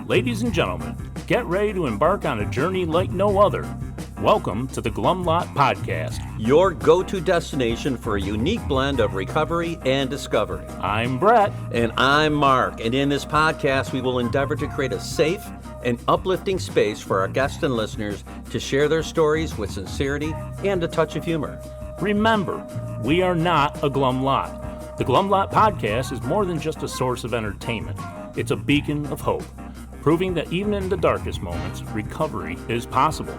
Ladies and gentlemen, get ready to embark on a journey like no other. Welcome to the Glum Lot Podcast, your go-to destination for a unique blend of recovery and discovery. I'm Brett. And I'm Mark. And in this podcast, we will endeavor to create a safe and uplifting space for our guests and listeners to share their stories with sincerity and a touch of humor. Remember, we are not a Glum Lot. The Glum Lot Podcast is more than just a source of entertainment. It's a beacon of hope, proving that even in the darkest moments, recovery is possible.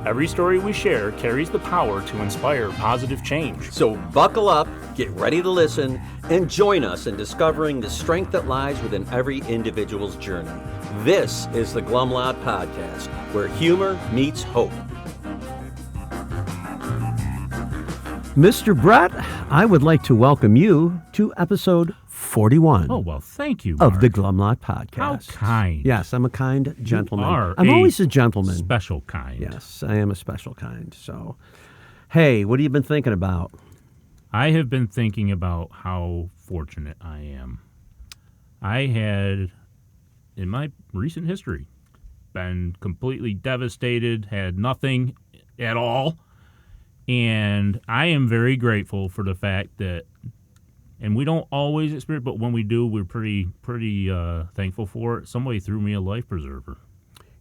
Every story we share carries the power to inspire positive change. So buckle up, get ready to listen, and join us in discovering the strength that lies within every individual's journey. This is the Glum Lot Podcast, where humor meets hope. Mr. Brett, I would like to welcome you to episode 41. Oh, well, thank you, Mark. Of the Glum Lot Podcast. How kind. Yes, I'm a kind gentleman. I'm always a gentleman. Special kind. Yes, I am a special kind. So, hey, what have you been thinking about? I have been thinking about how fortunate I am. I had, in my recent history, been completely devastated, had nothing at all. And I am very grateful for the fact that, and we don't always experience, but when we do, we're pretty thankful for it. Somebody threw me a life preserver.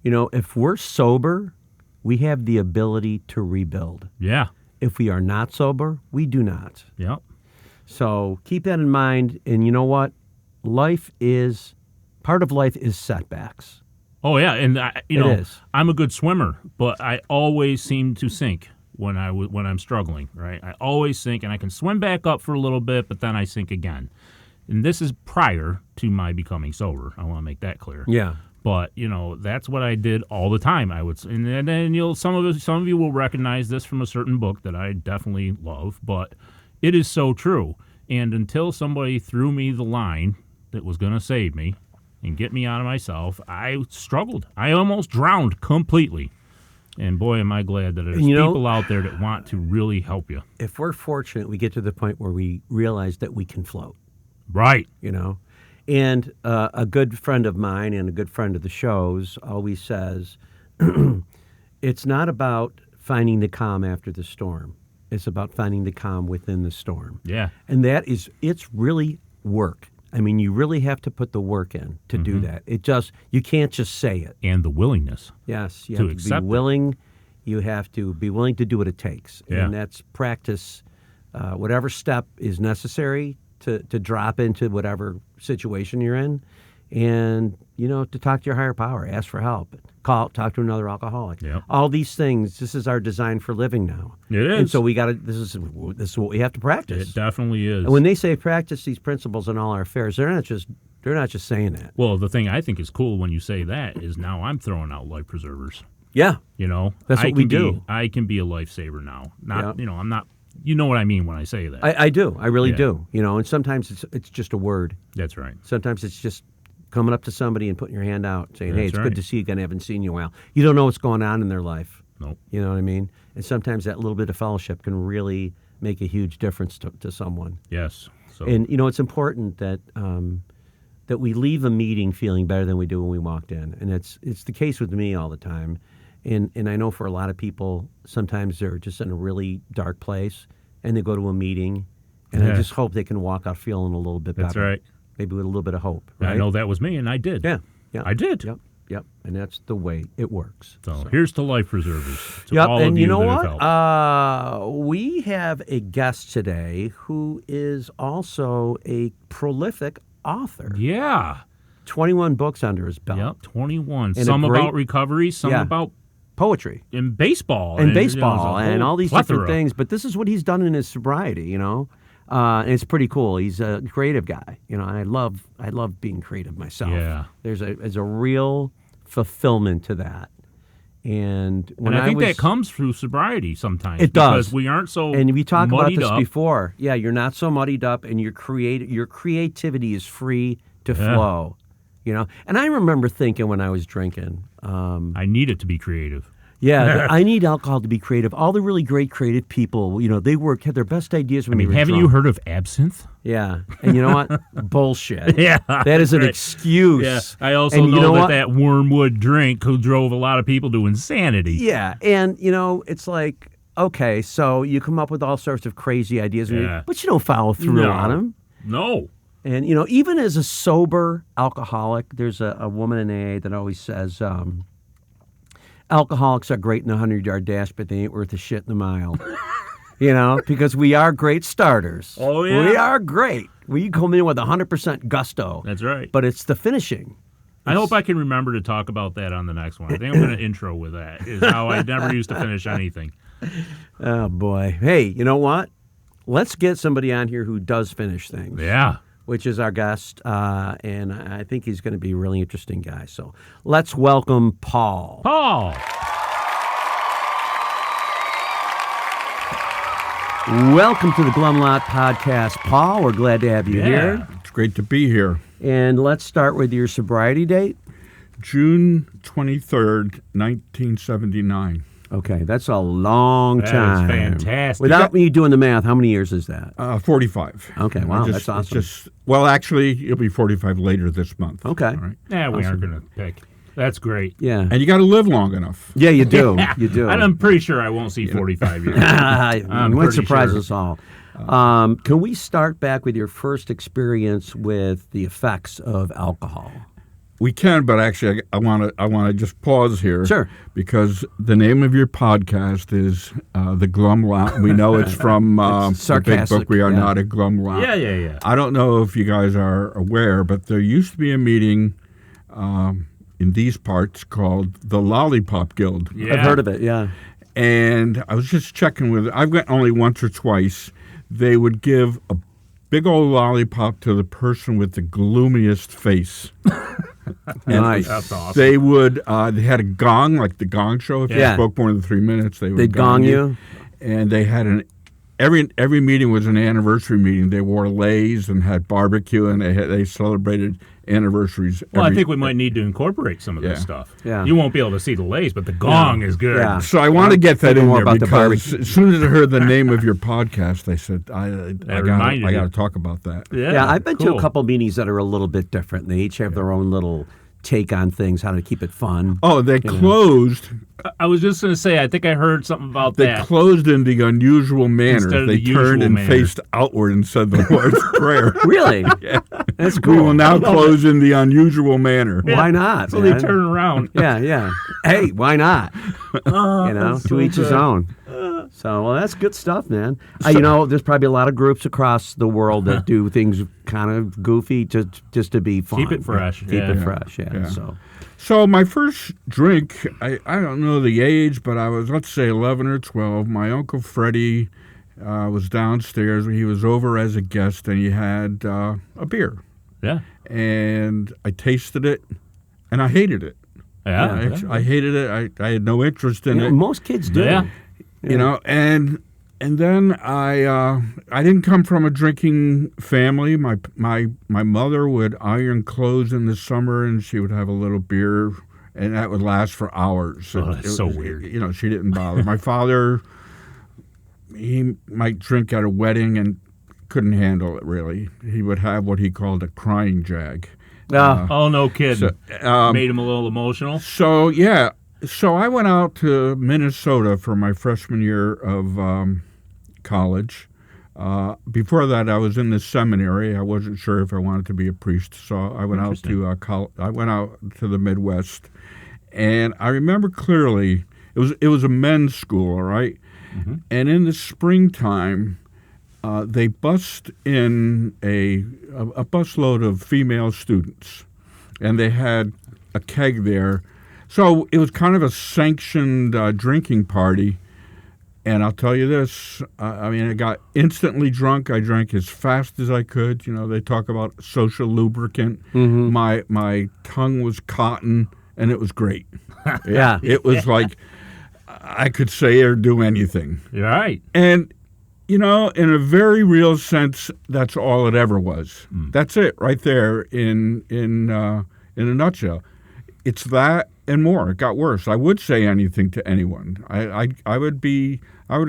You know, if we're sober, we have the ability to rebuild. Yeah. If we are not sober, we do not. Yep. So keep that in mind. And you know what? Part of life is setbacks. Oh, yeah. And, is. I'm a good swimmer, but I always seem to sink when I'm struggling, right? I always sink, and I can swim back up for a little bit, but then I sink again. And this is prior to my becoming sober. I want to make that clear. Yeah. But, that's what I did all the time. And then some of you will recognize this from a certain book that I definitely love, but it is so true. And until somebody threw me the line that was going to save me and get me out of myself, I struggled. I almost drowned completely. And boy, am I glad that there's people out there that want to really help you. If we're fortunate, we get to the point where we realize that we can float. Right. And a good friend of mine and a good friend of the show's always says, it's not about finding the calm after the storm. It's about finding the calm within the storm. Yeah. And it's really work. I mean, you really have to put the work in to do that. You can't just say it. And the willingness. Yes, you have to be willing. You have to be willing to do what it takes. Yeah. And that's practice whatever step is necessary to drop into whatever situation you're in. And, to talk to your higher power, ask for help, talk to another alcoholic. Yep. All these things, this is our design for living now. It is. And so this is what we have to practice. It definitely is. And when they say practice these principles in all our affairs, they're not just saying that. Well, the thing I think is cool when you say that is now I'm throwing out life preservers. Yeah. That's what we do. I can be a lifesaver now. I'm not, you know what I mean when I say that. I do. I really do. And sometimes it's just a word. That's right. Sometimes it's just coming up to somebody and putting your hand out, saying, hey, it's right. good to see you again. I haven't seen you in a while. You don't know what's going on in their life. Nope. You know what I mean? And sometimes that little bit of fellowship can really make a huge difference to someone. Yes. So. And, it's important that that we leave a meeting feeling better than we do when we walked in. And it's the case with me all the time. And I know for a lot of people, sometimes they're just in a really dark place, and they go to a meeting, and I just hope they can walk out feeling a little bit better. That's right. Maybe with a little bit of hope. Right? I know that was me, and I did. Yeah. I did. Yep. And that's the way it works. So here's to life preservers. To yep. all And of you know that what? We have a guest today who is also a prolific author. Yeah. 21 books under his belt. Yep. 21. And some about recovery, some about poetry. And baseball. And baseball and all these plethora. Different things. But this is what he's done in his sobriety, and it's pretty cool. He's a creative guy, and I love being creative myself. Yeah. There's a real fulfillment to that. And I think that comes through sobriety sometimes. It does. Because we aren't so and we talked about this up. before. Yeah, you're not so muddied up, and your creativity is free to flow. And I remember thinking when I was drinking, I need it to be creative. Yeah, I need alcohol to be creative. All the really great creative people, they had their best ideas when they were haven't drunk. you heard of absinthe? Yeah, and you know what? Bullshit. Yeah, that is an right. excuse. Yeah, I also know that wormwood drink who drove a lot of people to insanity. Yeah, and it's like, okay, so you come up with all sorts of crazy ideas, but you don't follow through on them. No. And even as a sober alcoholic, there's a woman in AA that always says, alcoholics are great in the 100-yard dash, but they ain't worth a shit in the mile. Because we are great starters. Oh, yeah. We are great. We come in with 100% gusto. That's right. But it's the finishing. I hope I can remember to talk about that on the next one. I think I'm going to intro with that, is how I never used to finish anything. Oh, boy. Hey, you know what? Let's get somebody on here who does finish things. Yeah. Which is our guest, and I think he's going to be a really interesting guy. So let's welcome Paul. Paul! Welcome to the Glum Lot Podcast. Paul, we're glad to have you here. It's great to be here. And let's start with your sobriety date. June 23rd, 1979. Okay, that's a long time. That is fantastic. Without me doing the math, how many years is that? 45. Okay, wow, that's awesome. Actually, it'll be 45 later this month. Okay. All right. Yeah, we aren't going to pick. That's great. Yeah. And you got to live long enough. Yeah, you do. You do. And I'm pretty sure I won't see 45 years. You might surprise us all. Can we start back with your first experience with the effects of alcohol? We can, but actually, I want to just pause here. Sure. Because the name of your podcast is The Glum Lot. We know it's from the big book, We Are Not a Glum Lot. Yeah. I don't know if you guys are aware, but there used to be a meeting in these parts called the Lollipop Guild. Yeah. I've heard of it, yeah. And I was just checking with it. I've went only once or twice. They would give a big old lollipop to the person with the gloomiest face. Nice. That's awesome. They would, they had a gong, like the Gong Show. If you spoke more than 3 minutes, they would They'd gong you. And they had every meeting was an anniversary meeting. They wore leis and had barbecue, and they celebrated anniversaries. Well, I think we might need to incorporate some of this stuff. Yeah. You won't be able to see the lace, but the gong is good. Yeah. So I want to get that in more there about the because barbecue. as soon as I heard the name of your podcast, I said, I reminded got you. to talk about that. Yeah, I've been to cool. a couple meetings that are a little bit different. They each have their own little take on things, how to keep it fun. Oh, they closed. I was just going to say, I think I heard something about They that. closed in the unusual manner. Instead of They the turned usual and manner. faced outward and said the Lord's Prayer. Really? That's cool. We will now close in the unusual manner. Why not? So man? they turn around. Yeah. Hey, why not? To each his own. So, well, that's good stuff, man. There's probably a lot of groups across the world that do things kind of goofy just to be fun. Keep it fresh. Keep it fresh, Yeah. So, my first drink, I don't know the age, but I was, let's say, 11 or 12. My Uncle Freddie was downstairs. He was over as a guest, and he had a beer. Yeah. And I tasted it, and I hated it. Yeah. I hated it. I had no interest in it. most kids do. Yeah. And then I didn't come from a drinking family. My mother would iron clothes in the summer, and she would have a little beer, and that would last for hours. Oh, that's so weird. She didn't bother. My father, he might drink at a wedding and couldn't handle it really. He would have what he called a crying jag. Oh, no kidding. So, Made him a little emotional. So I went out to Minnesota for my freshman year of college. Before that, I was in the seminary. I wasn't sure if I wanted to be a priest, so I went out to I went out to the Midwest, and I remember clearly it was a men's school, all right? Mm-hmm. And in the springtime, they bussed in a busload of female students, and they had a keg there. So it was kind of a sanctioned drinking party, and I'll tell you this, I got instantly drunk. I drank as fast as I could. They talk about social lubricant. Mm-hmm. My tongue was cotton, and it was great. Yeah. It was like I could say or do anything. You're right. And, in a very real sense, that's all it ever was. That's it right there in a nutshell. It's that and more. It got worse. I would say anything to anyone. I would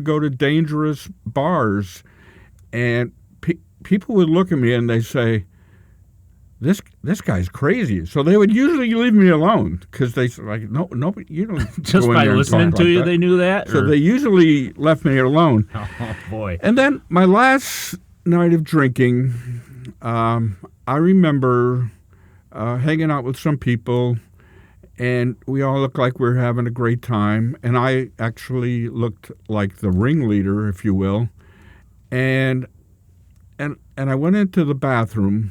go to dangerous bars, and people would look at me and they say, This guy's crazy. So they would usually leave me alone because they like no, you don't just go in by there and listening talk to like you, that. they knew that. So or? they usually left me alone. Oh boy! And then my last night of drinking, I remember hanging out with some people, and we all looked like we were having a great time. And I actually looked like the ringleader, if you will. And I went into the bathroom.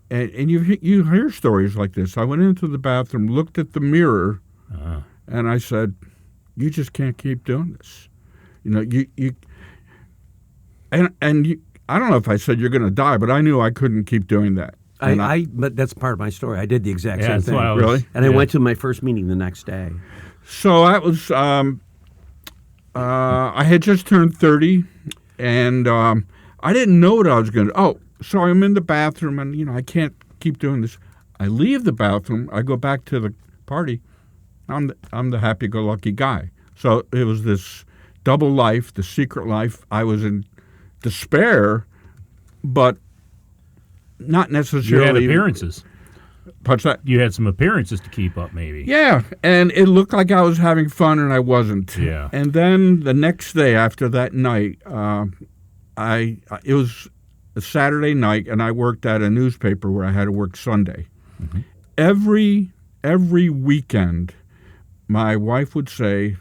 And you hear stories like this. I went into the bathroom, looked at the mirror, and I said, "You just can't keep doing this. You know, you." And you, I don't know if I said you're going to die, but I knew I couldn't keep doing that. But that's part of my story. I did the exact same that's thing. why I was, Really? And I went to my first meeting the next day. So that was. I had just turned 30, and I didn't know what I was going to. Oh. So I'm in the bathroom, and, I can't keep doing this. I leave the bathroom. I go back to the party. I'm the happy-go-lucky guy. So it was this double life, the secret life. I was in despair, but not you necessarily. had appearances. What's that? You had some appearances to keep up, maybe. Yeah, and it looked like I was having fun, and I wasn't. Yeah. And then the next day after that night, it was a Saturday night, and I worked at a newspaper where I had to work Sunday. Mm-hmm. Every weekend, my wife would say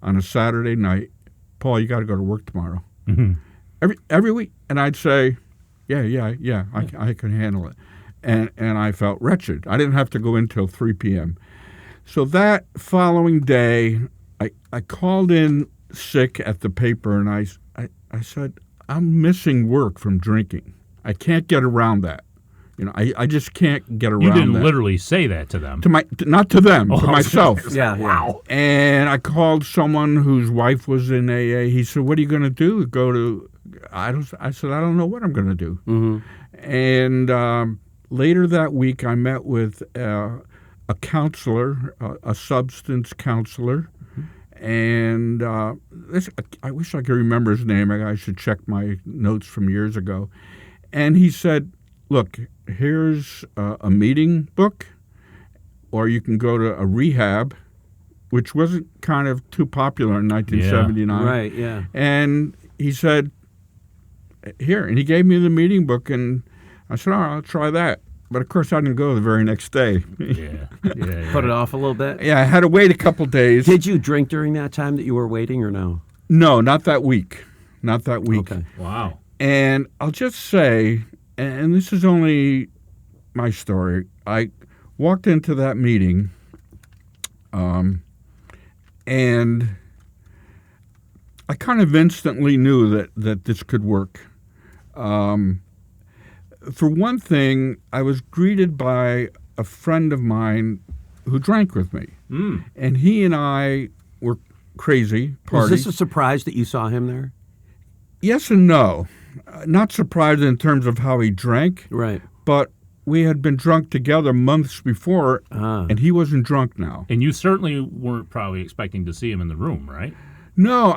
on a Saturday night, "Paul, you got to go to work tomorrow." Mm-hmm. Every week, and I'd say, "Yeah, I can handle it," and I felt wretched. I didn't have to go in till 3 p.m. So that following day, I called in sick at the paper, and I said, "I'm missing work from drinking. I can't get around that. I just can't get around that." You didn't literally say that to them. Not to them, to myself. Yeah. Wow. And I called someone whose wife was in AA. He said, "What are you going to do? Go to?" I said, "I don't know what I'm going to do." Mm-hmm. And later that week, I met with a counselor, a substance counselor. And I wish I could remember his name. I should check my notes from years ago. And he said, "Look, here's a meeting book, or you can go to a rehab," which wasn't kind of too popular in 1979. Yeah. Right, yeah. And he said, "Here." And he gave me the meeting book, and I said, "All right, I'll try that." But, of course, I didn't go the very next day. Yeah. Put it off a little bit? Yeah, I had to wait a couple days. Did you drink during that time that you were waiting or no? No, not that week. Not that week. Okay. Wow. And I'll just say, and this is only my story, I walked into that meeting, and I kind of instantly knew that this could work. For one thing, I was greeted by a friend of mine who drank with me. Mm. And he and I were crazy parties. Was this a surprise that you saw him there? Yes and no. Not surprised in terms of how he drank. Right. But we had been drunk together months before, and he wasn't drunk now. And you certainly weren't probably expecting to see him in the room, right? No,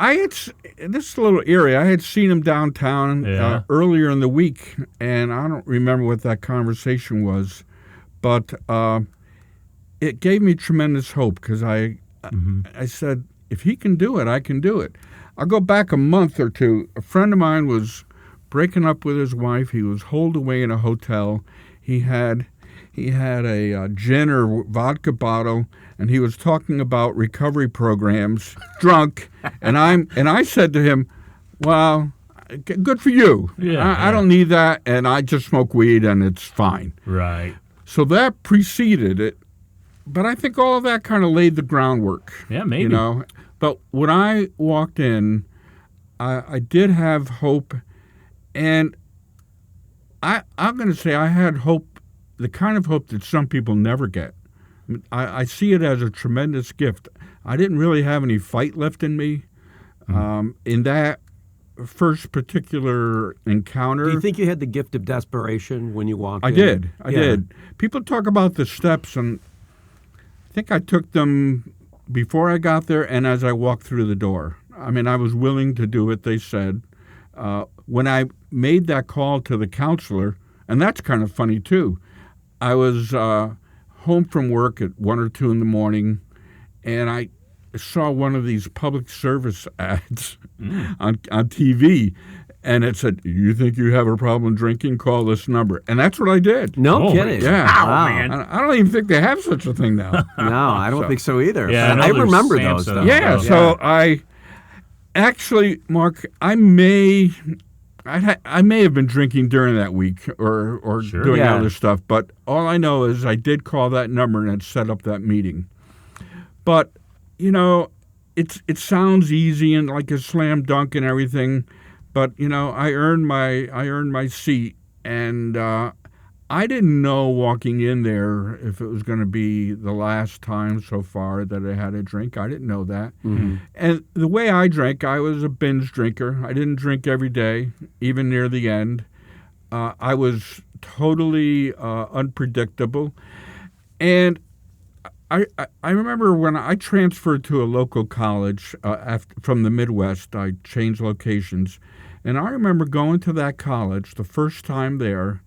this little eerie. I had seen him downtown earlier in the week, and I don't remember what that conversation was, but it gave me tremendous hope because I said, if he can do it, I can do it. I'll go back a month or two. A friend of mine was breaking up with his wife. He was holed away in a hotel. He had a gin or vodka bottle, and he was talking about recovery programs, drunk, and I said to him, "Well, good for you. I don't need that, and I just smoke weed, and it's fine." Right. So that preceded it, but I think all of that kind of laid the groundwork. Yeah, maybe. But when I walked in, I did have hope, and I'm going to say I had hope, the kind of hope that some people never get. I see it as a tremendous gift. I didn't really have any fight left in me. In that first particular encounter. Do you think you had the gift of desperation when you walked in? I did. People talk about the steps, and think I took them before I got there and as I walked through the door. I mean, I was willing to do it, they said. When I made that call to the counselor, and that's kind of funny too, I was home from work at 1 or 2 in the morning, and I saw one of these public service ads on TV, and it said, "You think you have a problem drinking? Call this number." And that's what I did. No Oh, kidding. Yeah. Wow. man. I don't even think they have such a thing now. No, I don't So- think so either. Yeah, I know I there's remember Sam's those, stuff. though. Yeah, Oh. so I actually, Mark, I may have been drinking during that week or Sure. doing Yeah. other stuff, but all I know is I did call that number and it set up that meeting. But, you know, it sounds easy and like a slam dunk and everything, but, you know, I earned my seat, and I didn't know walking in there if it was going to be the last time so far that I had a drink. I didn't know that. Mm-hmm. And the way I drank, I was a binge drinker. I didn't drink every day, even near the end. I was totally unpredictable. And I remember when I transferred to a local college from the Midwest, I changed locations. And I remember going to that college the first time there.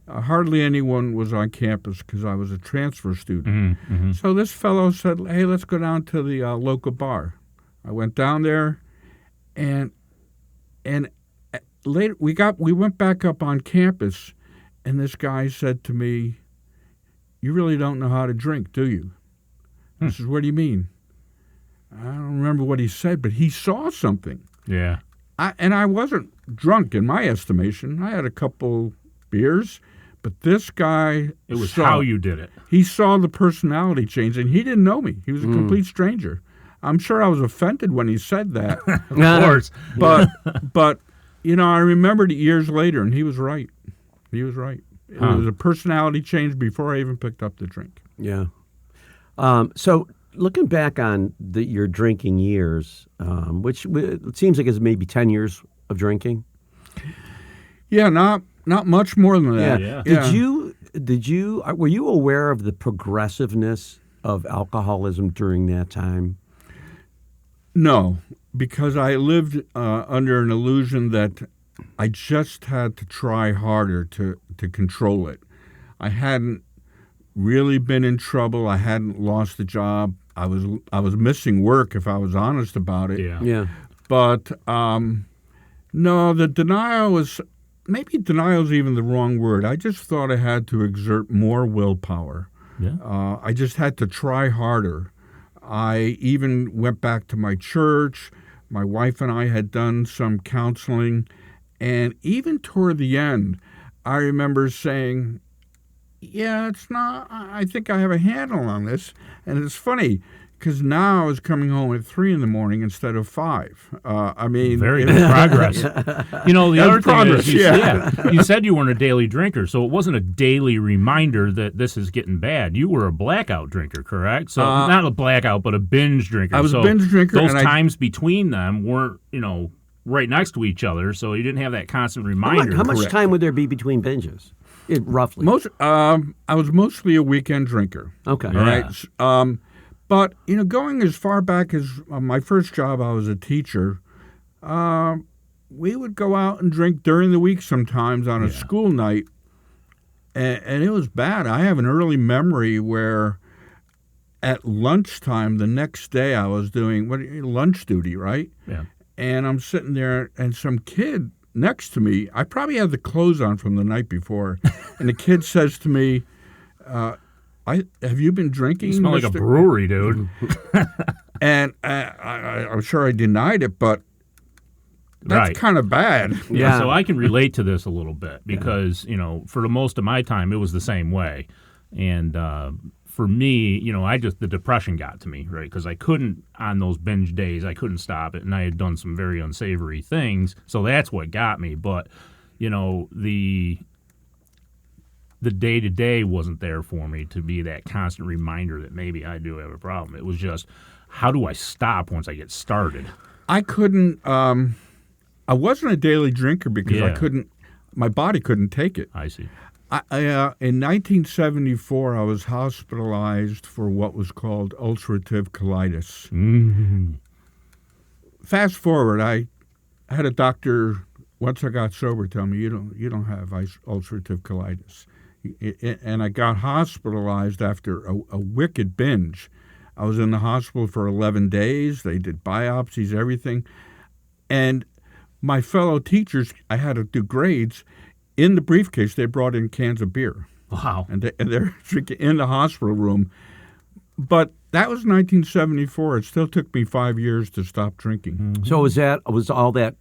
Hardly anyone was on campus because I was a transfer student. Mm-hmm. So this fellow said, "Hey, let's go down to the local bar." I went down there, and later we went back up on campus, and this guy said to me, "You really don't know how to drink, do you?" I said, "What do you mean?" I don't remember what he said, but he saw something. Yeah. I wasn't drunk in my estimation. I had a couple beers, but this guy It was saw, how you did it. he saw the personality change, and he didn't know me. He was a complete stranger. I'm sure I was offended when he said that, Of course. but you know, I remembered it years later, and he was right. He was right. It was a personality change before I even picked up the drink. Yeah. So looking back on your drinking years, which it seems like it's maybe 10 years of drinking. Yeah, not much more than that. Yeah. Were you aware of the progressiveness of alcoholism during that time? No, because I lived under an illusion that I just had to try harder to control it. I hadn't really been in trouble. I hadn't lost a job. I was missing work, if I was honest about it. Yeah. Yeah. But no, the denial was, maybe denial is even the wrong word. I just thought I had to exert more willpower. Yeah. I just had to try harder. I even went back to my church. My wife and I had done some counseling. And even toward the end, I remember saying, "Yeah, it's not, I think I have a handle on this." And it's funny, because now I was coming home at 3 in the morning instead of 5. I mean, Very good progress. You know, the That's other thing progress, is, yeah. you said you weren't a daily drinker, so it wasn't a daily reminder that this is getting bad. You were a blackout drinker, correct? So not a blackout, but a binge drinker. I was a So binge drinker, Those and times between them weren't, right next to each other, so you didn't have that constant reminder. How much Correct. time would there be between binges? Roughly. I was mostly a weekend drinker. Okay. All right. But, going as far back as my first job, I was a teacher. We would go out and drink during the week sometimes on a school night, and it was bad. I have an early memory where at lunchtime the next day I was doing lunch duty, right? Yeah. And I'm sitting there, and some kid next to me, I probably had the clothes on from the night before, and the kid says to me, "Have you been drinking?" You smell like a Mr. brewery, dude. And I'm sure I denied it, but that's Right. kind of bad. Yeah. So I can relate to this a little bit because, for the most of my time, it was the same way. And for me, the depression got to me, right? Because I couldn't, on those binge days, I couldn't stop it. And I had done some very unsavory things. So that's what got me. But, the day-to-day wasn't there for me to be that constant reminder that maybe I do have a problem. It was just, how do I stop once I get started? I couldn't, I wasn't a daily drinker because Yeah. my body couldn't take it. I see. In 1974, I was hospitalized for what was called ulcerative colitis. Mm. Fast forward, I had a doctor, once I got sober, tell me, you don't have ulcerative colitis. And I got hospitalized after a wicked binge. I was in the hospital for 11 days. They did biopsies, everything. And my fellow teachers, I had to do grades. In the briefcase, they brought in cans of beer. Wow. And they're drinking in the hospital room. But that was 1974. It still took me 5 years to stop drinking. Mm-hmm. So was all that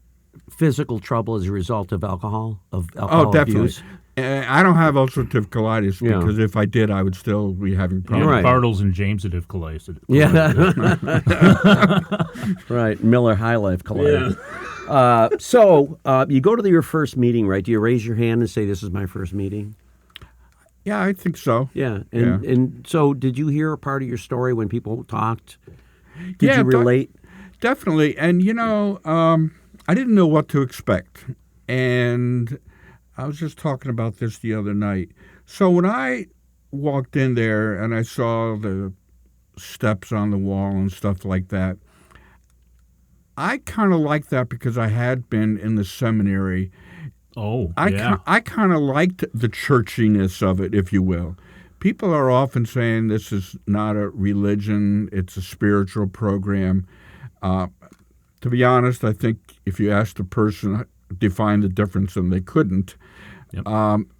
physical trouble as a result of alcohol Definitely. abuse? I don't have ulcerative colitis Yeah. because if I did, I would still be having Yeah, problems. Right. Bartles and Jamesative colitis. Yeah. Right. Miller High Life collided. So you go to your first meeting, right? Do you raise your hand and say, "This is my first meeting"? Yeah, I think so. Yeah. Yeah. And so did you hear a part of your story when people talked? Did Yeah, you relate? Definitely. And, I didn't know what to expect. And I was just talking about this the other night. So when I walked in there and I saw the steps on the wall and stuff like that, I kind of liked that because I had been in the seminary. Oh, I yeah. kind of liked the churchiness of it, if you will. People are often saying this is not a religion, it's a spiritual program. To be honest, I think if you asked a person, define the difference, and they couldn't. Yep.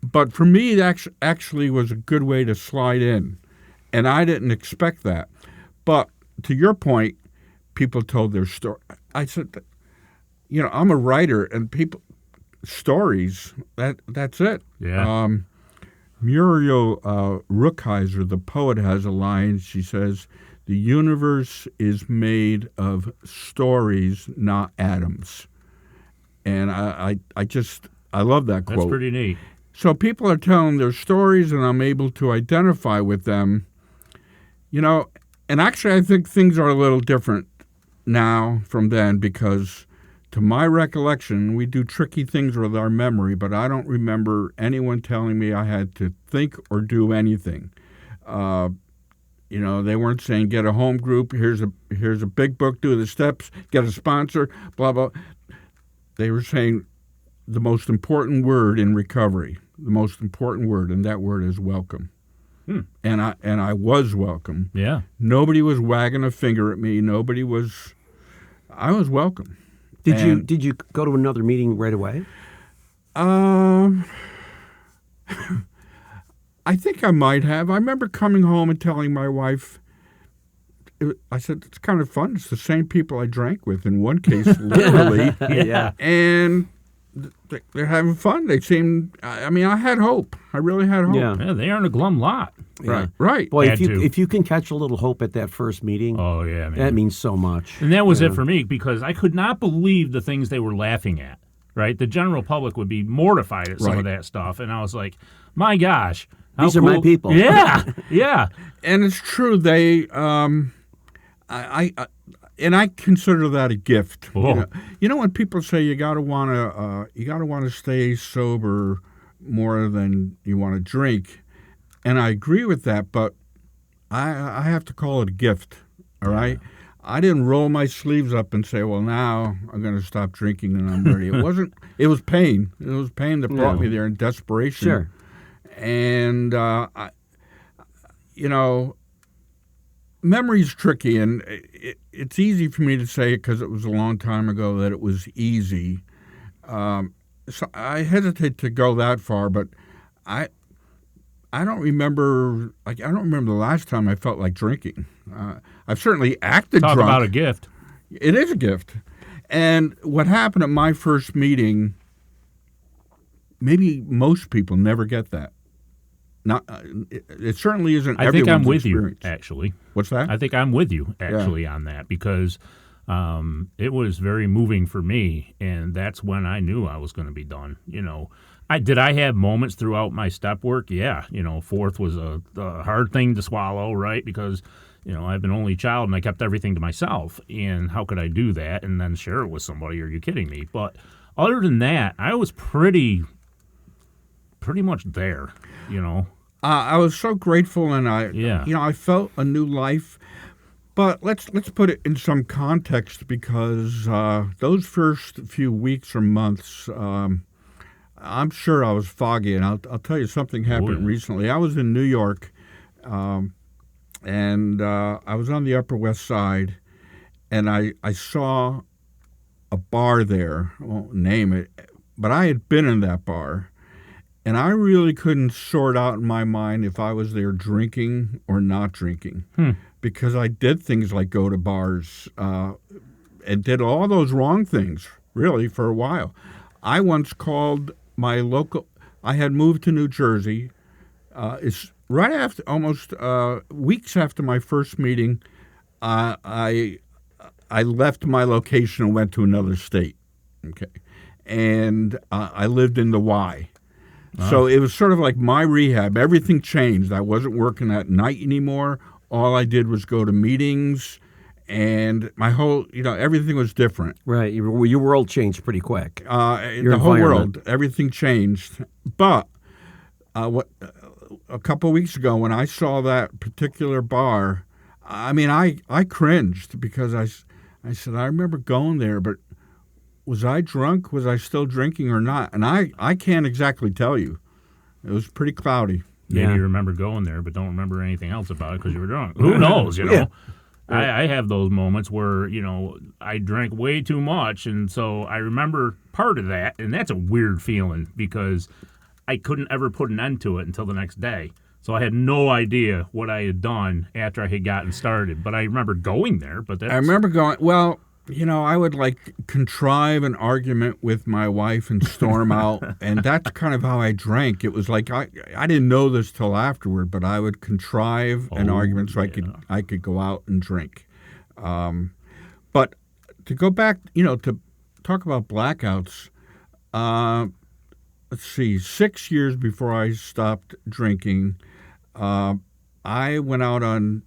But for me, it actually was a good way to slide in, and I didn't expect that. But to your point, people told their story. I said, I'm a writer, and stories, that's it. Yeah. Muriel Rukeyser, the poet, has a line. She says, "The universe is made of stories, not atoms." And I love that quote. That's pretty neat. So people are telling their stories, and I'm able to identify with them. And actually I think things are a little different now from then because, to my recollection, we do tricky things with our memory, but I don't remember anyone telling me I had to think or do anything. They weren't saying get a home group, here's a big book, do the steps, get a sponsor, blah, blah. They were saying the most important word in recovery, the most important word, and that word is welcome. And I was welcome. Yeah. Nobody was wagging a finger at me. I was welcome. Did you go to another meeting right away? I think I might have. I remember coming home and telling my wife, I said, it's kind of fun. It's the same people I drank with, in one case, literally. Yeah. And they're having fun. They seem, I had hope. I really had hope. Yeah. Yeah, they are in a glum lot. Yeah. Right. Boy, Had to. if you can catch a little hope at that first meeting, Oh, yeah, man. that means so much. And that was it for me because I could not believe the things they were laughing at, right? The general public would be mortified at some of Right. that stuff. And I was like, my gosh. how These are my cool- people. Yeah, yeah. And it's true. They, I consider that a gift. Oh. When people say you gotta wanna stay sober more than you want to drink, and I agree with that. But I have to call it a gift. All right. I didn't roll my sleeves up and say, well, now I'm going to stop drinking and I'm ready. It wasn't. It was pain. It was pain that brought me there in desperation. Sure. And memory's tricky, and it's easy for me to say it because it was a long time ago that it was easy. So I hesitate to go that far, but I don't remember. I don't remember the last time I felt like drinking. I've certainly acted Talk drunk. about a gift. It is a gift. And what happened at my first meeting, maybe most people never get that. Not, it certainly isn't I think I'm everyone's with experience. you, actually. What's that? I think I'm with you, actually, on that because it was very moving for me, and that's when I knew I was going to be done. I have moments throughout my step work. Yeah, fourth was a hard thing to swallow, right? Because I have an only child, and I kept everything to myself. And how could I do that and then share it with somebody? Are you kidding me? But other than that, I was pretty pretty much there, you know. I was so grateful, and I felt a new life. But let's put it in some context, because those first few weeks or months, I'm sure I was foggy. And I'll tell you, something happened recently. I was in New York, and I was on the Upper West Side, and I saw a bar there. I won't name it, but I had been in that bar. And I really couldn't sort out in my mind if I was there drinking or not drinking, because I did things like go to bars and did all those wrong things, really, for a while. I once called my local – I had moved to New Jersey. It's right after – almost weeks after my first meeting, I left my location and went to another state, okay? And I lived in the Y. So it was sort of like my rehab. Everything changed. I wasn't working at night anymore. All I did was go to meetings, and my whole, everything was different. Right. Your world changed pretty quick. The whole world, everything changed. But a couple of weeks ago, when I saw that particular bar, I cringed, because I said, I remember going there, but was I drunk? Was I still drinking or not? And I can't exactly tell you. It was pretty cloudy. Maybe you remember going there, but don't remember anything else about it because you were drunk. Who knows, Yeah. I have those moments where, I drank way too much, and so I remember part of that, and that's a weird feeling because I couldn't ever put an end to it until the next day. So I had no idea what I had done after I had gotten started. But I remember going there, but that's... I remember going, well... I would contrive an argument with my wife and storm out, and that's kind of how I drank. It was like I didn't know this till afterward, but I would contrive an argument so I could go out and drink. But to go back, to talk about blackouts, let's see, 6 years before I stopped drinking, I went out on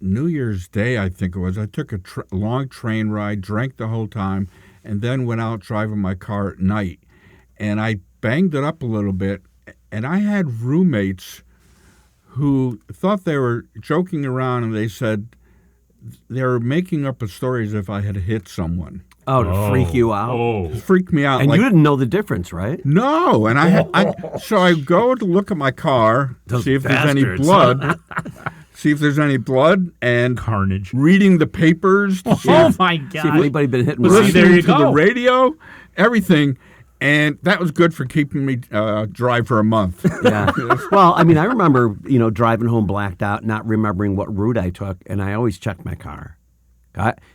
New Year's Day, I think it was. I took a long train ride, drank the whole time, and then went out driving my car at night. And I banged it up a little bit, and I had roommates who thought they were joking around, and they said they were making up a story as if I had hit someone. Oh, to freak you out? Oh. Freaked me out. And you didn't know the difference, right? No, and so I go to look at my car, see if there's any blood. See if there's any blood, and carnage. Reading the papers. Oh my God! See if anybody been hitting. Listening to the radio, everything, and that was good for keeping me dry for a month. Yeah. Well, I remember driving home blacked out, not remembering what route I took, and I always checked my car.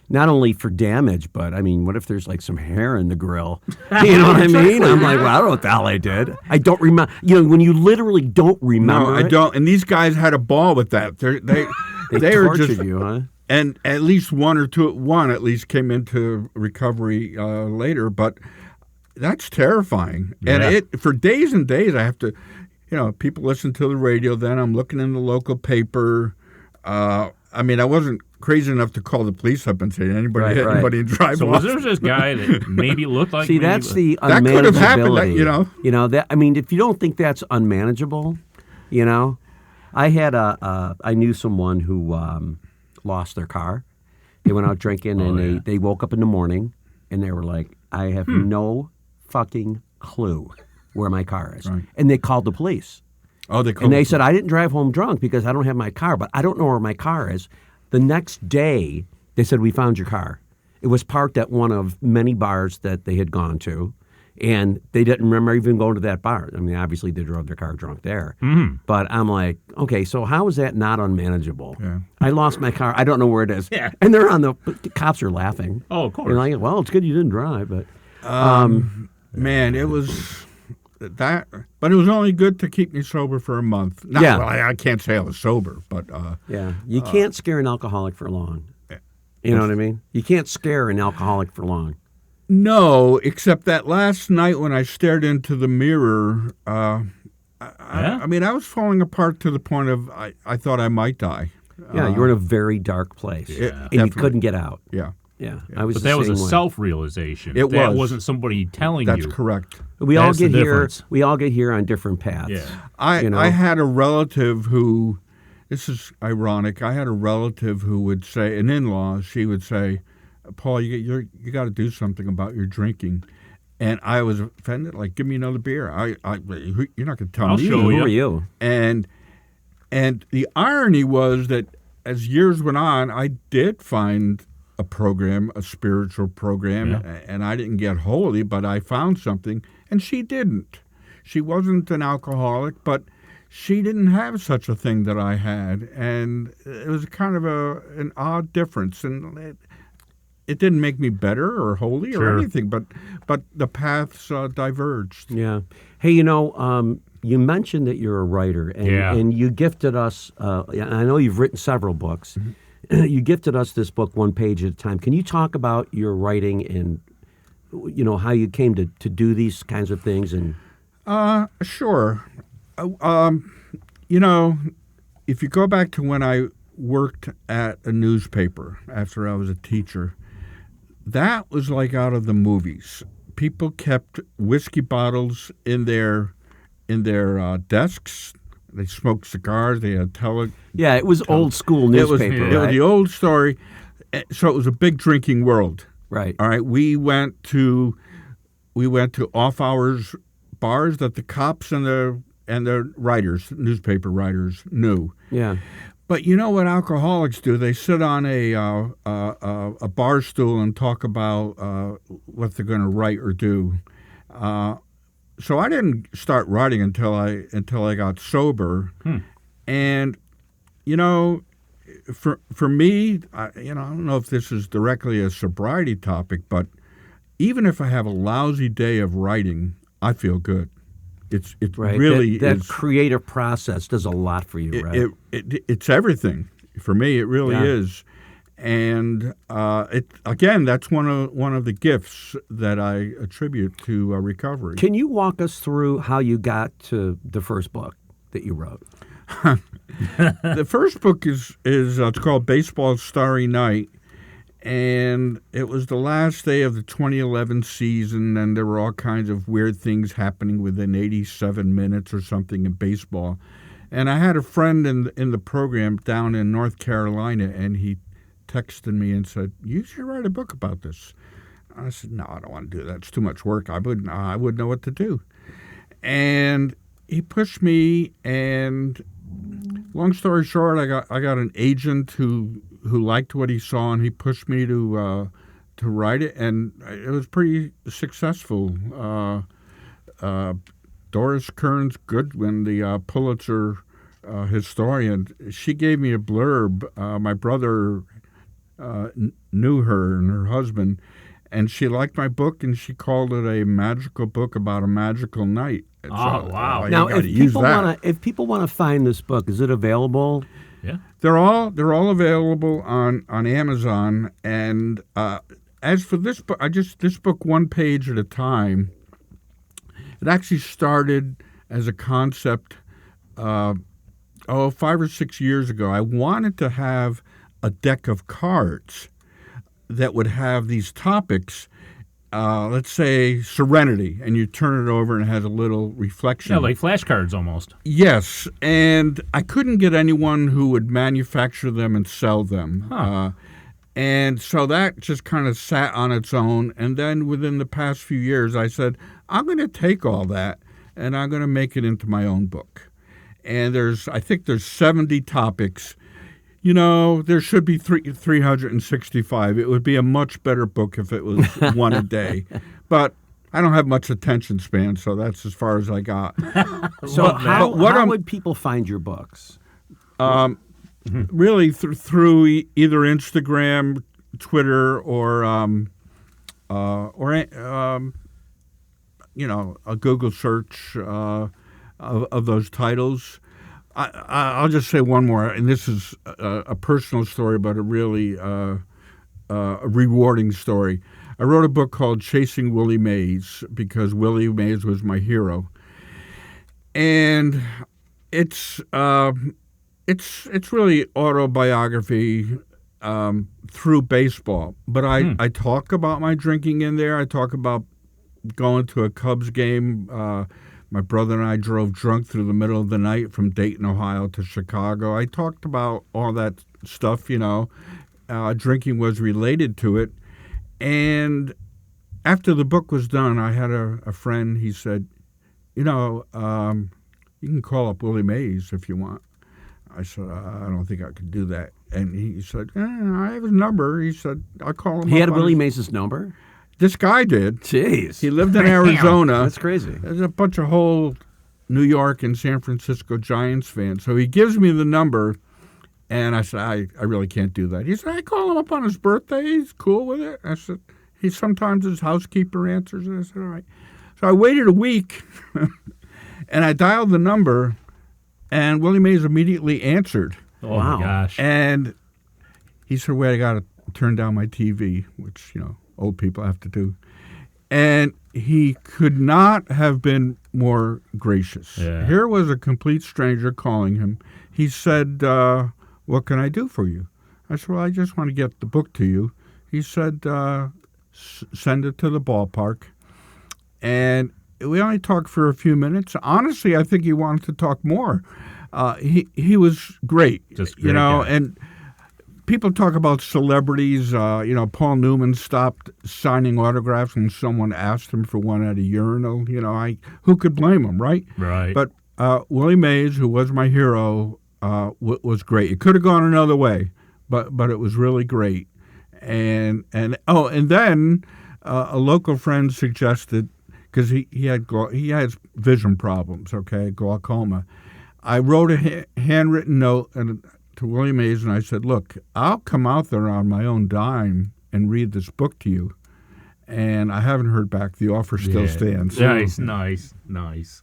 Not only for damage, but what if there's some hair in the grill? You know what I mean? I'm like, well, I don't know what the hell I did. I don't remember. When you literally don't remember. No, I don't. And these guys had a ball with that. They were just you, huh? And at least one at least came into recovery later. But that's terrifying. Yeah. And for days and days, I have to. People listen to the radio. Then I'm looking in the local paper. I wasn't crazy enough to call the police up and say anybody hit anybody and drive so off. So was there this guy that maybe looked like? See, that's the unmanageability. That could have happened. That if you don't think that's unmanageable, I had I knew someone who lost their car. They went out drinking and they woke up in the morning and they were like, I have no fucking clue where my car is, and they called the police. Oh, they said, I didn't drive home drunk because I don't have my car, but I don't know where my car is. The next day, they said, we found your car. It was parked at one of many bars that they had gone to, and they didn't remember even going to that bar. Obviously, they drove their car drunk there. Mm-hmm. But I'm like, okay, so how is that not unmanageable? Yeah. I lost my car. I don't know where it is. Yeah. And the cops are laughing. Oh, of course. They're like, well, it's good you didn't drive. But man, it was... but it was only good to keep me sober for a month. Well, I can't say I was sober, but you can't scare an alcoholic for long. You know what I mean? You can't scare an alcoholic for long. No, except that last night when I stared into the mirror, I was falling apart to the point of I thought I might die. Yeah, you were in a very dark place, and you couldn't get out. Yeah. Yeah, I was. But the that was a same way. self-realization. It that was. wasn't somebody telling That's you. correct. We all That's the get here. difference. We all get here on different paths. Yeah. I had a relative who, this is ironic. I had a relative who would say, an in-law. She would say, "Paul, you got to do something about your drinking," and I was offended. Like, give me another beer. You're not going to tell I'll me. show Who you. are you? And the irony was that as years went on, I did find a program, a spiritual program, and I didn't get holy, but I found something, and she didn't. She wasn't an alcoholic, but she didn't have such a thing that I had, and it was kind of an odd difference, and it didn't make me better or holy or Sure. anything, but the paths diverged. Yeah. Hey, you mentioned that you're a writer, and you gifted us. I know you've written several books. Mm-hmm. You gifted us this book, One Page at a Time. Can you talk about your writing and how you came to do these kinds of things? And Sure. If you go back to when I worked at a newspaper after I was a teacher, that was like out of the movies. People kept whiskey bottles in their desks. They smoked cigars. They had yeah, it was old school It was newspaper. the old story. So it was a big drinking world. Right. All right. We went to off hours bars that the cops and the writers, newspaper writers, knew. Yeah. But you know what alcoholics do? They sit on a bar stool and talk about what they're going to write or do. So I didn't start writing until I got sober, and for me, I don't know if this is directly a sobriety topic, but even if I have a lousy day of writing, I feel good. It Right. really that is. creative process does a lot for you, right? It's everything for me. It really is, and that's one of the gifts that I attribute to recovery. Can you walk us through how you got to the first book that you wrote? The first book is it's called Baseball Starry Night, and it was the last day of the 2011 season, and there were all kinds of weird things happening within 87 minutes or something in baseball. And I had a friend in the program down in North Carolina, and he texted me and said, "You should write a book about this." I said, "No, I don't want to do that. It's too much work. I wouldn't know what to do." And he pushed me, and long story short, I got an agent who liked what he saw, and he pushed me to write it, and it was pretty successful. Doris Kearns Goodwin, the Pulitzer historian, she gave me a blurb. My brother knew her and her husband, and she liked my book, and she called it a magical book about a magical night. And wow. you Now, gotta if use people that. if people want to find this book, is it available? Yeah. They're all available on Amazon. And as for this book, this book One Page at a Time. It actually started as a concept 5 or 6 years ago. I wanted to have a deck of cards that would have these topics. Let's say serenity, and you turn it over and it has a little reflection. Yeah, like flashcards almost. Yes, and I couldn't get anyone who would manufacture them and sell them. And so that just kind of sat on its own. And then within the past few years, I said, I'm going to take all that and I'm going to make it into my own book. And I think there's 70 topics. There should be 365. It would be a much better book if it was one a day. But I don't have much attention span, so that's as far as I got. So how I'm- would people find your books? Really through either Instagram, Twitter, or a Google search of those titles. I'll just say one more, and this is a personal story, but a really a rewarding story. I wrote a book called Chasing Willie Mays because Willie Mays was my hero, and it's really autobiography. through baseball. But I talk about my drinking in there. I talk about going to a Cubs game. My brother and I drove drunk through the middle of the night from Dayton, Ohio to Chicago. I talked about all that stuff, Drinking was related to it. And after the book was done, I had a friend, he said, you can call up Willie Mays if you want. I said, I don't think I could do that. And he said, I have his number. He said, I'll call him. He had Willie Mays' number? This guy did. Jeez. He lived in Arizona. That's crazy. There's a bunch of whole New York and San Francisco Giants fans. So he gives me the number, and I said, I really can't do that. He said, I call him up on his birthday. He's cool with it. I said, sometimes his housekeeper answers it. I said, all right. So I waited a week, and I dialed the number, and Willie Mays immediately answered. Oh, my gosh. And he said, wait, I got to turn down my TV, which, old people have to do. And he could not have been more gracious. Yeah. Here was a complete stranger calling him. He said, what can I do for you? I said, well, I just want to get the book to you. He said, send it to the ballpark. And we only talked for a few minutes. Honestly, I think he wanted to talk more. He was great, Just great guy. And people talk about celebrities. Paul Newman stopped signing autographs when someone asked him for one at a urinal. Who could blame him, right? Right. But Willie Mays, who was my hero, was great. It could have gone another way, but it was really great. And then a local friend suggested, because he has vision problems, glaucoma. I wrote a handwritten note to Willie Mays, and I said, look, I'll come out there on my own dime and read this book to you. And I haven't heard back. The offer still stands. Nice.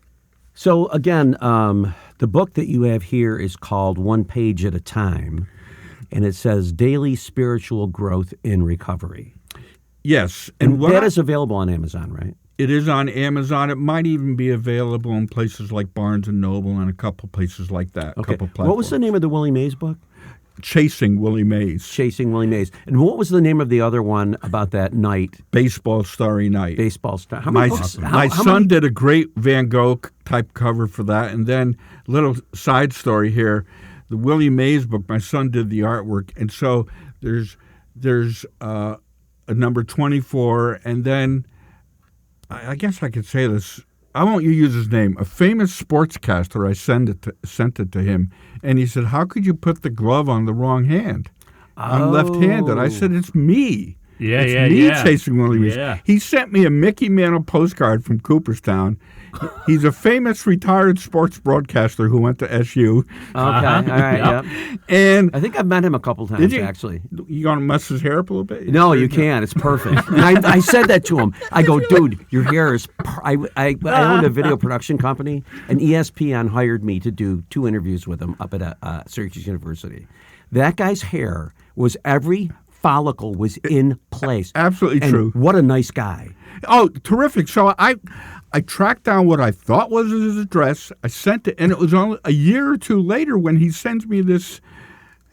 So, again, the book that you have here is called One Page at a Time, and it says Daily Spiritual Growth in Recovery. Yes. And that is available on Amazon, right? It is on Amazon. It might even be available in places like Barnes & Noble and a couple places like that. Okay. Couple platforms. What was the name of the Willie Mays book? Chasing Willie Mays. Chasing Willie Mays. And what was the name of the other one about that night? Baseball Starry Night. Baseball Star. How many books? My son did a great Van Gogh type cover for that. And then, little side story here, the Willie Mays book, my son did the artwork. And so there's a number 24, and then I guess I could say this. I won't use his name. A famous sportscaster. I sent it to him, and he said, "How could you put the glove on the wrong hand? I'm left-handed." I said, "It's me. It's me chasing Willie Mays." Yeah. He sent me a Mickey Mantle postcard from Cooperstown. He's a famous retired sports broadcaster who went to SU. Okay, all right, Yep. yep. And I think I've met him a couple times, did you actually. You gonna mess his hair up a little bit? No, you can't. It's perfect. And I said that to him. I go, dude, your hair is... I owned a video production company, and ESPN hired me to do 2 interviews with him up at Syracuse University. That guy's hair was every follicle was in place. Absolutely And true. what a nice guy. Oh, terrific. So I tracked down what I thought was his address. I sent it, and it was only a year or 2 later when he sends me this.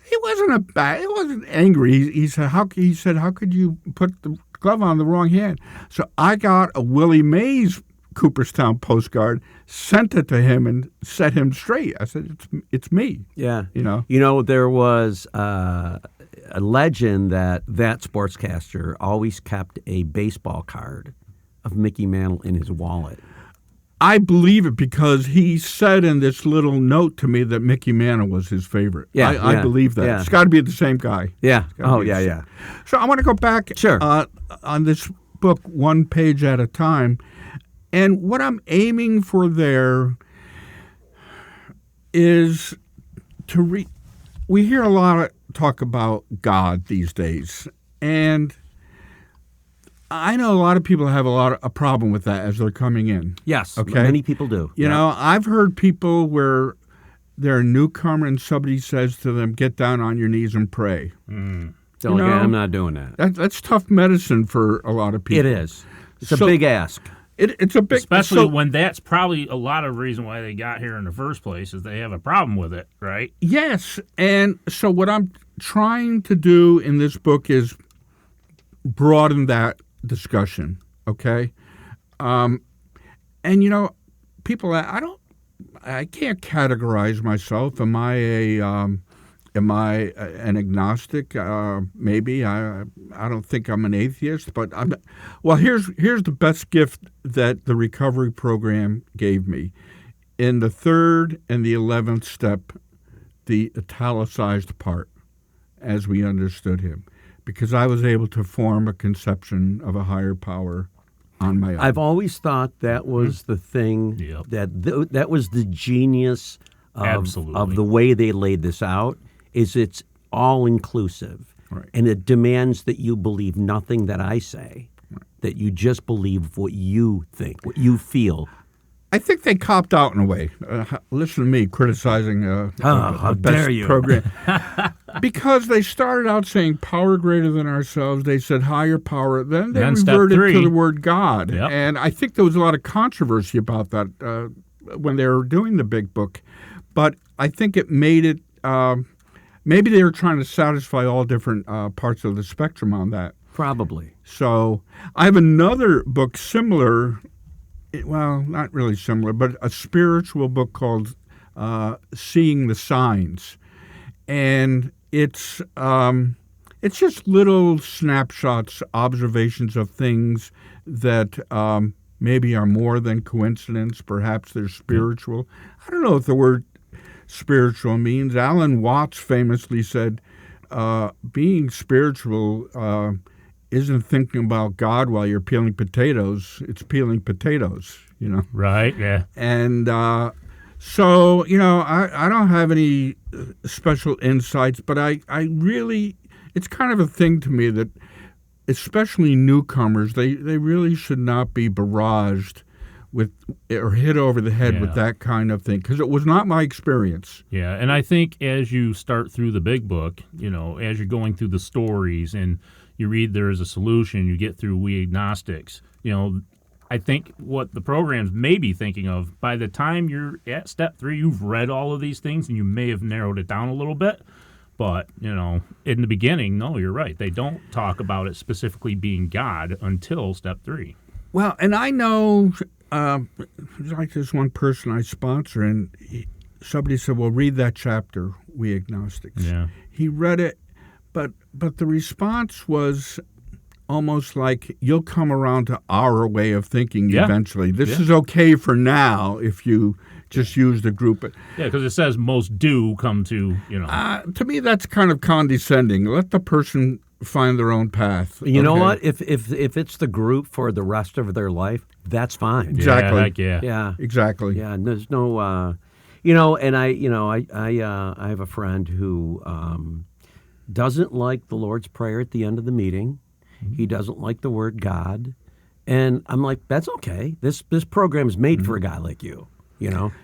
He wasn't angry. He said, how could you put the glove on the wrong hand? So I got a Willie Mays Cooperstown postcard, sent it to him, and set him straight. I said, it's me. Yeah. You know? There was a legend that sportscaster always kept a baseball card of Mickey Mantle in his wallet. I believe it because he said in this little note to me that Mickey Mantle was his favorite. Yeah, I believe that. yeah. It's got to be the same guy. Yeah. Oh, be yeah, the yeah. same. So I want to go back Sure. on this book, One Page at a Time. And what I'm aiming for there is to read. We hear a lot of talk about God these days. And I know a lot of people have a problem with that as they're coming in. Yes. Okay. Many people do. You know, I've heard people where they're a newcomer and somebody says to them, "Get down on your knees and pray." So again, I'm not doing that. That's tough medicine for a lot of people. It is. It's a So- big ask. It's a big, Especially so- when that's probably a lot of reason why they got here in the first place is they have a problem with it, right? Yes, and so what I'm trying to do in this book is broaden that discussion, okay? And, people, I can't categorize myself. Am I an agnostic? Maybe. I don't think I'm an atheist, but here's the best gift that the recovery program gave me. In the 3rd and the 11th step, the italicized part, as we understood him, because I was able to form a conception of a higher power on my own. I've always thought that was the thing, that was the genius of the way they laid this out, is it's all-inclusive. Right. And it demands that you believe nothing that I say, that you just believe what you think, what you feel. I think they copped out in a way. Listen to me criticizing how best dare you. program. Because they started out saying power greater than ourselves. They said higher power. Then they reverted to the word God. Yep. And I think there was a lot of controversy about that when they were doing the big book. But I think it made it, maybe they were trying to satisfy all different parts of the spectrum on that. Probably. So I have another book similar. Well, not really similar, but a spiritual book called Seeing the Signs. And it's just little snapshots, observations of things that maybe are more than coincidence. Perhaps they're spiritual. I don't know if the word spiritual means. Alan Watts famously said, being spiritual isn't thinking about God while you're peeling potatoes. It's peeling potatoes, Right, yeah. And so, I don't have any special insights, but I really, it's kind of a thing to me that especially newcomers, they really should not be barraged with or hit over the head with that kind of thing, because it was not my experience. Yeah, and I think as you start through the big book, as you're going through the stories and you read there is a solution, you get through We Agnostics, I think what the program's may be thinking of, by the time you're at step 3, you've read all of these things and you may have narrowed it down a little bit. But, in the beginning, no, you're right. They don't talk about it specifically being God until step 3. Well, and I know, like this one person I sponsor, and somebody said, well, read that chapter, We Agnostics. Yeah. He read it, but the response was almost like, you'll come around to our way of thinking eventually. This is okay for now if you just use the group. Yeah, because it says most do come to, To me, that's kind of condescending. Let the person find their own path. You know what? If it's the group for the rest of their life, that's fine. Exactly. Yeah. Exactly. Yeah. And there's no, and I have a friend who doesn't like the Lord's Prayer at the end of the meeting. Mm-hmm. He doesn't like the word God. And I'm like, that's okay. This program is made for a guy like you.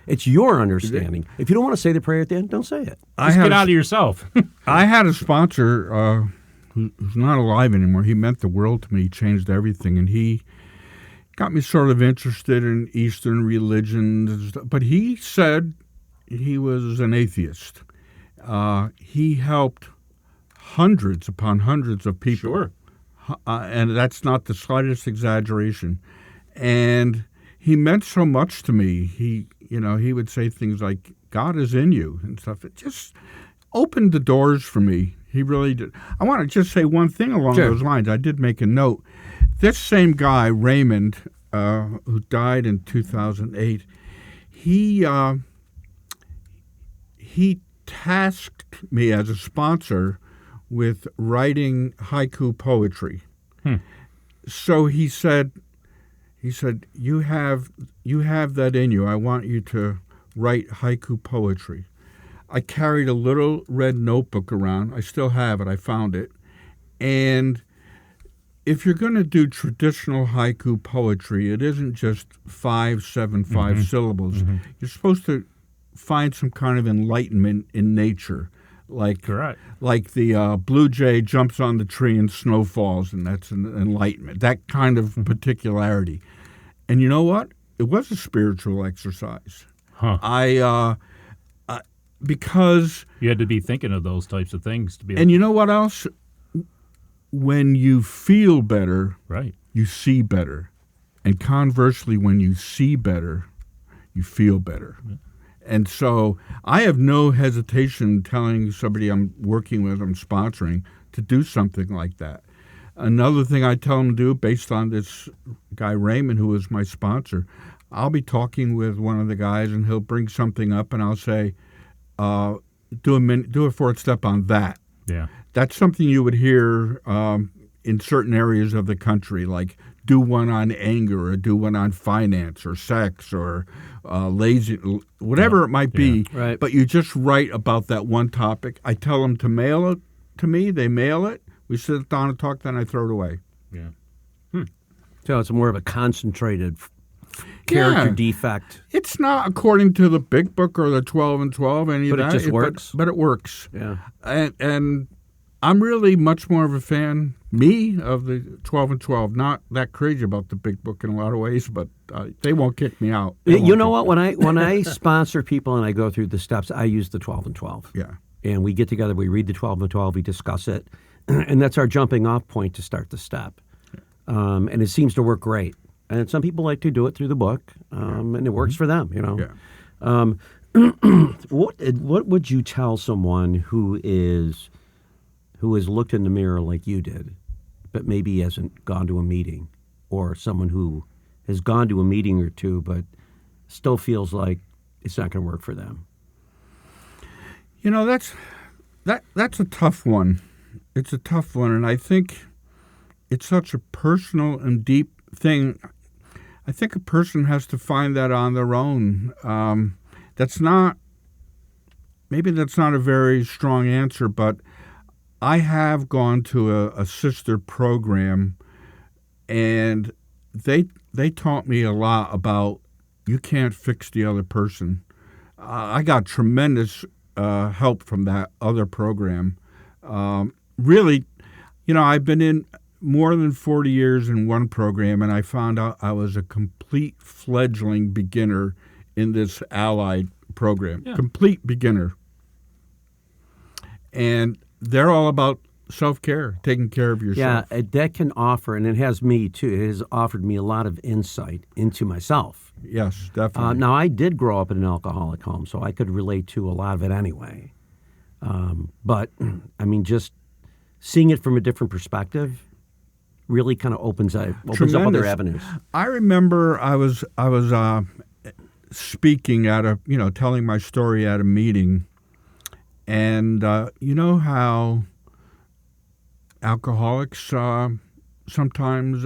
It's your understanding. If you don't want to say the prayer at the end, don't say it. Just get out of yourself. I had a sponsor who's not alive anymore. He meant the world to me. He changed everything. And he got me sort of interested in Eastern religions. But he said he was an atheist. He helped hundreds upon hundreds of people. Sure. And that's not the slightest exaggeration. And he meant so much to me. He would say things like, God is in you and stuff. It just opened the doors for me. He really did. I want to just say one thing along those lines. I did make a note. This same guy, Raymond, who died in 2008, he tasked me as a sponsor with writing haiku poetry. So he said, you have that in you. I want you to write haiku poetry. I carried a little red notebook around. I still have it. I found it. And if you're going to do traditional haiku poetry, it isn't just 5 syllables. Mm-hmm. You're supposed to find some kind of enlightenment in nature. Like the blue jay jumps on the tree and snow falls, and that's an enlightenment. That kind of particularity. And you know what? It was a spiritual exercise. Huh. because You had to be thinking of those types of things to be. and you know what else? When you feel better, Right. you see better. And conversely, when you see better, you feel better. Yeah. And so I have no hesitation telling somebody I'm working with, I'm sponsoring, to do something like that. Another thing I tell them to do, based on this guy Raymond, who is my sponsor, I'll be talking with one of the guys, and he'll bring something up, and I'll say, do a fourth step on that. Yeah. That's something you would hear in certain areas of the country, like do one on anger, or do one on finance, or sex, or lazy, whatever it might be. Yeah. Right. But you just write about that one topic. I tell them to mail it to me. They mail it. We sit down and talk. Then I throw it away. Yeah. So it's more of a concentrated character Yeah. defect. It's not according to the big book or the 12 and 12, any But of it that. just works. But it works. Yeah. And I'm really much more of a fan, of the 12 and 12. Not that crazy about the big book in a lot of ways, but they won't kick me out. They You won't know kick what? me When I sponsor people and I go through the steps, I use the 12 and 12. Yeah. And we get together, we read the 12 and 12, we discuss it, and that's our jumping off point to start the step. And it seems to work great. And some people like to do it through the book, and it works for them, you know. Yeah. What would you tell someone who has looked in the mirror like you did, but maybe hasn't gone to a meeting, or someone who has gone to a meeting or two but still feels like it's not going to work for them? You know, that's a tough one. It's a tough one, and I think it's such a personal and deep thing. I think a person has to find that on their own. Maybe that's not a very strong answer, but I have gone to a sister program, and they taught me a lot about you can't fix the other person. I got tremendous help from that other program. Really, you know, I've been in more than 40 years in one program, and I found out I was a complete fledgling beginner in this allied program. Yeah. Complete beginner. And they're all about self-care, taking care of yourself. Yeah, that can offer, and it has me too, it has offered me a lot of insight into myself. Yes, definitely. Now, I did grow up in an alcoholic home, so I could relate to a lot of it anyway. But, I mean, just seeing it from a different perspective really kind of opens up other Tremendous. avenues. I remember I was speaking at telling my story at a meeting, and you know how alcoholics sometimes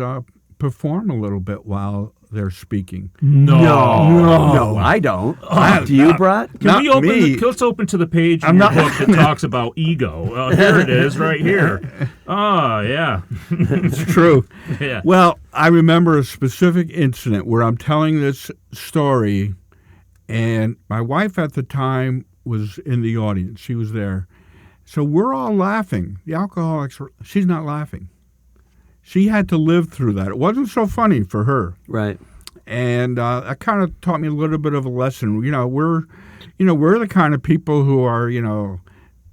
perform a little bit while they're speaking. No, I don't. Do you, Brett? Can we open? me. Let's open to the page in your book that talks about ego. Here it is, right here. Oh, yeah. It's true. Yeah. Well, I remember a specific incident where I'm telling this story, and my wife at the time was in the audience. She was there. So we're all laughing. The alcoholics, she's not laughing. She had to live through that. It wasn't so funny for her. Right. And that kind of taught me a little bit of a lesson. We're the kind of people who are,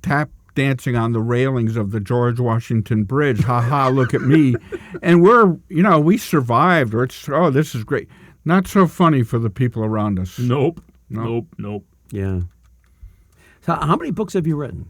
tap dancing on the railings of the George Washington Bridge. Ha ha, look at me. And we survived. Or this is great. Not so funny for the people around us. Nope. No. Nope. Yeah. So how many books have you written?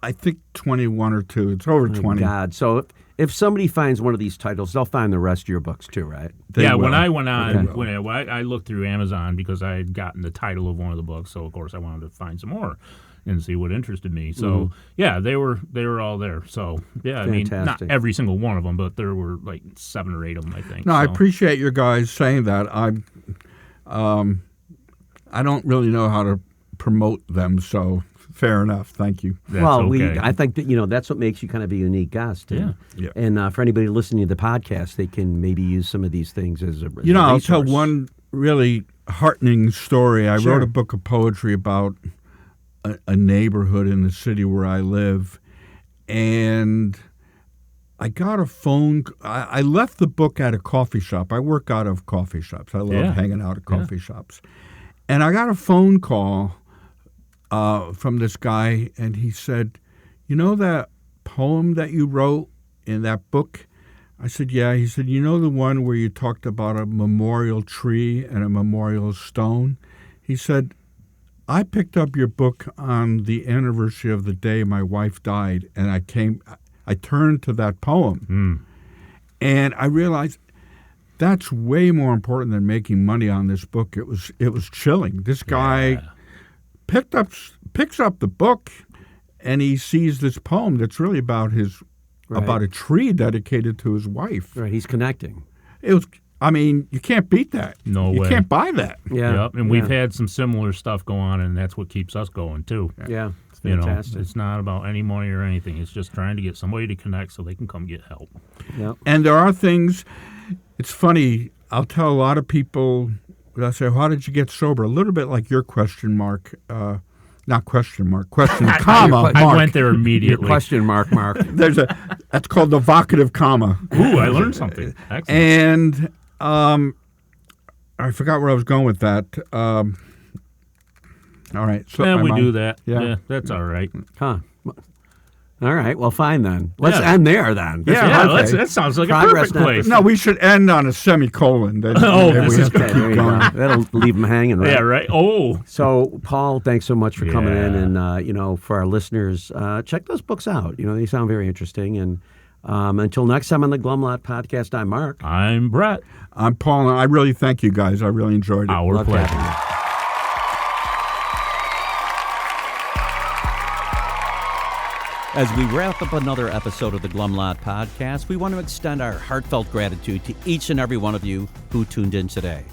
I think 21 or 2. It's over 20. God. So if somebody finds one of these titles, they'll find the rest of your books too, right? They Yeah, will. when I went on, Okay. when I looked through Amazon because I had gotten the title of one of the books, so of course I wanted to find some more and see what interested me. So yeah, they were all there. So yeah, I mean, not Fantastic. every single one of them, but there were like 7 or 8 of them, I think. No, I So, appreciate your guys saying that. I don't really know how to promote them, so fair enough. Thank you. that's Well, okay. I think that that's what makes you kind of a unique guest. And, Yeah. And for anybody listening to the podcast, they can maybe use some of these things as a I'll tell resource. one really heartening story. I Sure. wrote a book of poetry about a neighborhood in the city where I live, and I got a phone. I left the book at a coffee shop. I work out of coffee shops. I love Yeah. hanging out at coffee shops. And I got a phone call from this guy, and he said, "You know that poem that you wrote in that book?" I said, "Yeah." He said, "You know the one where you talked about a memorial tree and a memorial stone?" He said, "I picked up your book on the anniversary of the day my wife died, and I turned to that poem, and I realized that's way more important than making money on this book." It was chilling. This guy picks up the book, and he sees this poem that's really about about a tree dedicated to his wife. Right, he's connecting. It was. I mean, you can't beat that. No you way. You can't buy that. Yeah. Yep. And we've had some similar stuff go on, and that's what keeps us going too. Yeah. It's fantastic. It's not about any money or anything. It's just trying to get somebody to connect so they can come get help. Yep. And there are things. It's funny. I'll tell a lot of people. I say, "How did you get sober?" A little bit like your question mark. Not question mark. Question comma. Mark. I went there Your immediately. question mark. That's called the vocative comma. Ooh, I learned something. Excellent. And I forgot where I was going with that. All right. So Yeah, we do that. Yeah. Yeah, that's all right. Huh. All right. Well, fine then. Let's Yeah. end there then. Yeah, okay. that sounds like Progress, a perfect not place. No, we should end on a semicolon. Then Oh, then this we is have to Okay, there keep you going. go. That'll leave them hanging, right? Yeah, right. Oh, So, Paul, thanks so much for coming in, Yeah. and for our listeners, check those books out. They sound very interesting. And until next time on the Glum Lot Podcast, I'm Mark. I'm Brett. I'm Paul, and I really thank you guys. I really enjoyed it. Our Love pleasure. having you. As we wrap up another episode of the Glum Lot Podcast, we want to extend our heartfelt gratitude to each and every one of you who tuned in today.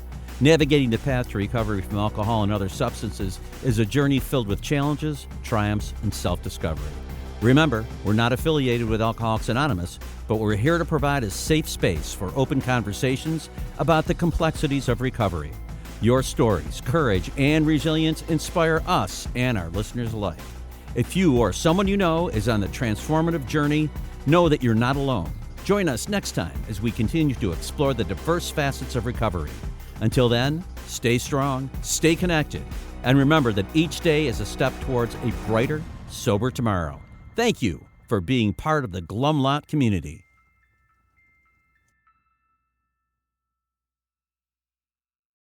Navigating the path to recovery from alcohol and other substances is a journey filled with challenges, triumphs, and self-discovery. Remember, we're not affiliated with Alcoholics Anonymous, but we're here to provide a safe space for open conversations about the complexities of recovery. Your stories, courage, and resilience inspire us and our listeners alike. If you or someone you know is on the transformative journey, know that you're not alone. Join us next time as we continue to explore the diverse facets of recovery. Until then, stay strong, stay connected, and remember that each day is a step towards a brighter, sober tomorrow. Thank you for being part of the Glum Lot community.